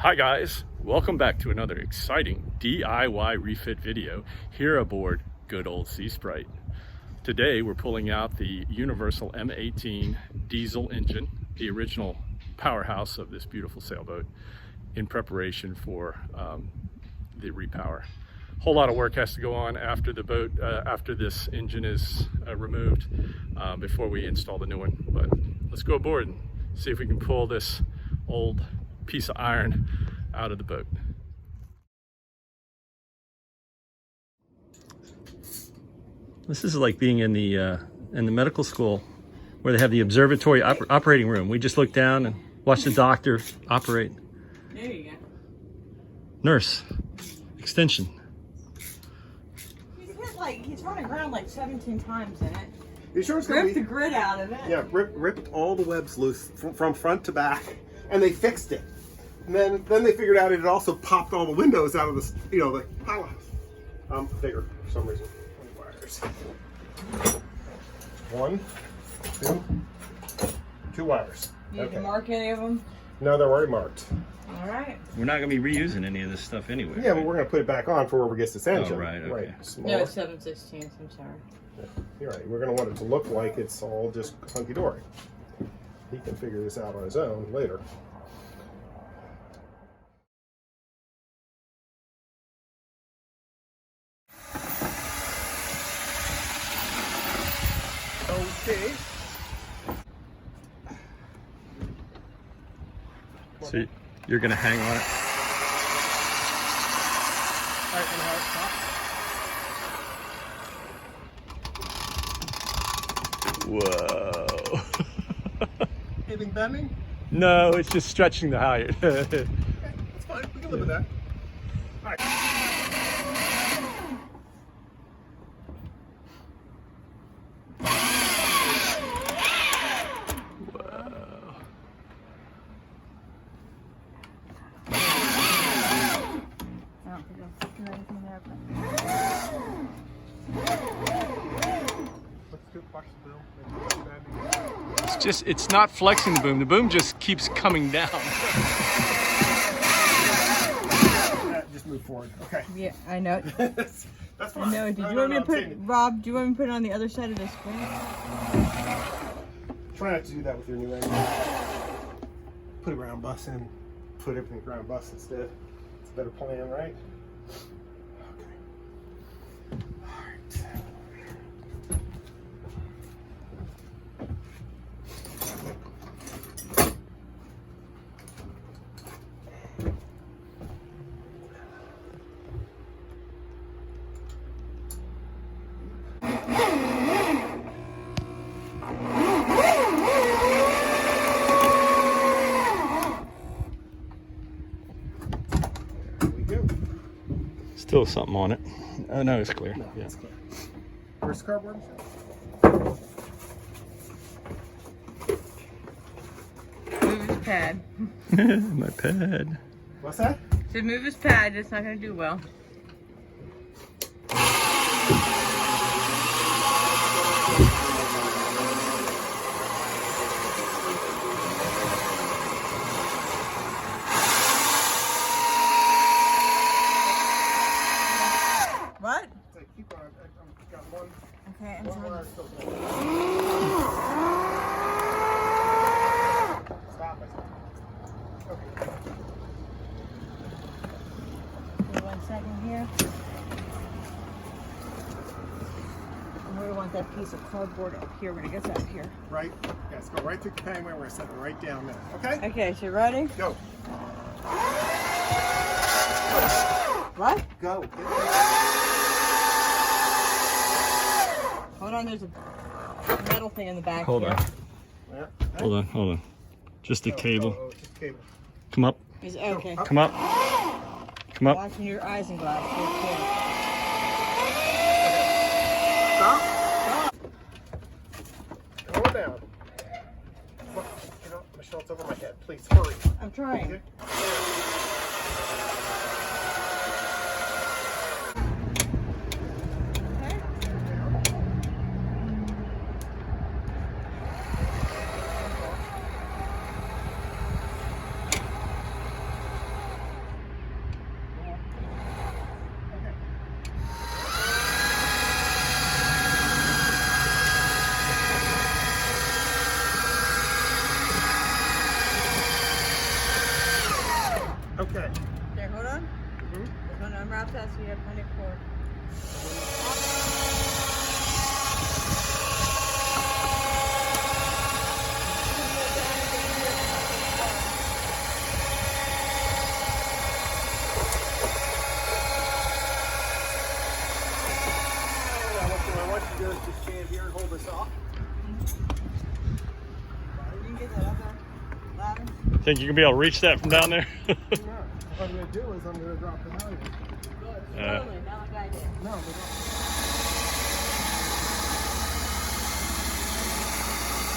Hi guys, welcome back to another exciting DIY refit video here aboard good old SeaSprite. Today we're pulling out the universal M-18 diesel engine, the original powerhouse of this beautiful sailboat, in preparation for the repower. A whole lot of work has to go on after the boat, after this engine is removed, before we install the new one. But let's go aboard and see if we can pull this old piece of iron out of the boat. This is like being in the medical school where they have the observatory operating room. We just look down and watch the doctor operate. There you go. Nurse, extension. He's running around like 17 times in it. You sure it's Ripped the grid out of it. Yeah, ripped all the webs loose from front to back, and they fixed it. And then they figured out it had also popped all the windows out of the the powerhouse. Bigger for some reason. 20 wires. 1, 2, 2 wires. You need to mark any of them? No, they're already marked. All right. We're not going to be reusing any of this stuff anyway. Yeah, but we're going to put it back on for whoever gets this engine. Oh, right, okay. Right. No, it's 7/16. I'm sorry. Yeah, you're right. We're going to want it to look like it's all just hunky-dory. He can figure this out on his own later. Okay. So you're going to hang on it? Whoa. Anything bending? No, it's just stretching the halyard. Okay, that's fine. We can live with that. All right. It's not flexing the boom. The boom just keeps coming down. Just move forward. Okay. Yeah, I know. That's fine. I know. Did you want me to put Rob? Do you want me to put it on the other side of the screen? Try not to do that with your new engine. Put a ground bus in. Put everything ground bus instead. It's a better plan, right? Okay. All right. Still something on it. Oh no, it's clear. No, yeah. it's clear. Where's the cardboard? Move his pad. My pad. What's that? Should move his pad. It's not going to do well. What? Keep on. I've got one. Okay, I'm One sorry. wire still there. Stop it. Okay. Give me 1 second here. And we're going to want that piece of cardboard up here when it gets out here. Right? Yes, go right through the gangway. We're going to set it right down there. Okay? Okay, so you ready? Go. What? Go. Hold on, there's a metal thing in the back Hold here. on. Yeah. Hold on. Just a cable. Oh, just cable. Come up. Is okay. Come up. Come up. Watching your eyes and glass. Stop. Stop. Go down. Look, Michelle, it's over my head. Please, hurry. I'm trying. Okay? Okay. There, hold on. There's one unwrap that so you have plenty of cord. I want you to just stand here and hold this off. You can get that up there. Ladder. Think you can be able to reach that from down there? No. What I'm going to do is I'm going to drop the valve. Slowly, not like I did. No, but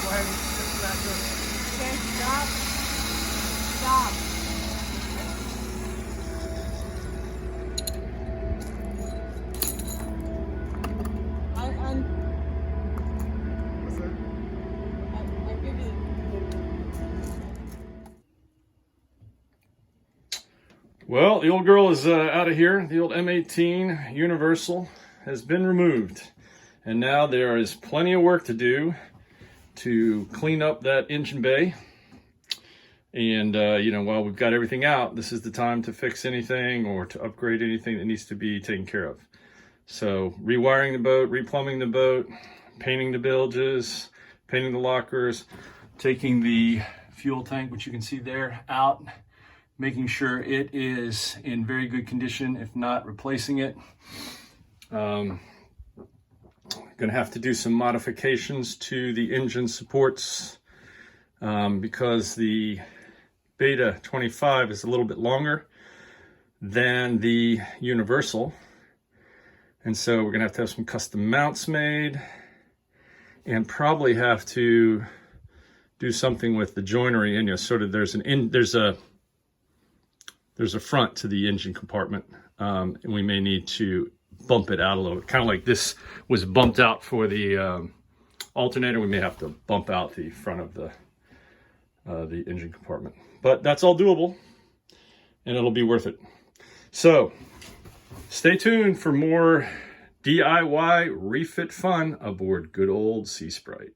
go ahead and fix that good. Okay, stop. Stop. What's that? I give you Well, the old girl is out of here. The old M-18 Universal has been removed. And now there is plenty of work to do to clean up that engine bay. And, you know, while we've got everything out, this is the time to fix anything or to upgrade anything that needs to be taken care of. So rewiring the boat, replumbing the boat, painting the bilges, painting the lockers, taking the fuel tank, which you can see there, out, making sure it is in very good condition, if not replacing it. Gonna have to do some modifications to the engine supports because the Beta 25 is a little bit longer than the Universal. And so we're gonna have some custom mounts made and probably have to do something with the joinery in, you know, sort of there's a front to the engine compartment, and we may need to bump it out a little bit. Kind of like this was bumped out for the alternator, we may have to bump out the front of the engine compartment. But that's all doable, and it'll be worth it. So stay tuned for more DIY refit fun aboard good old SeaSprite.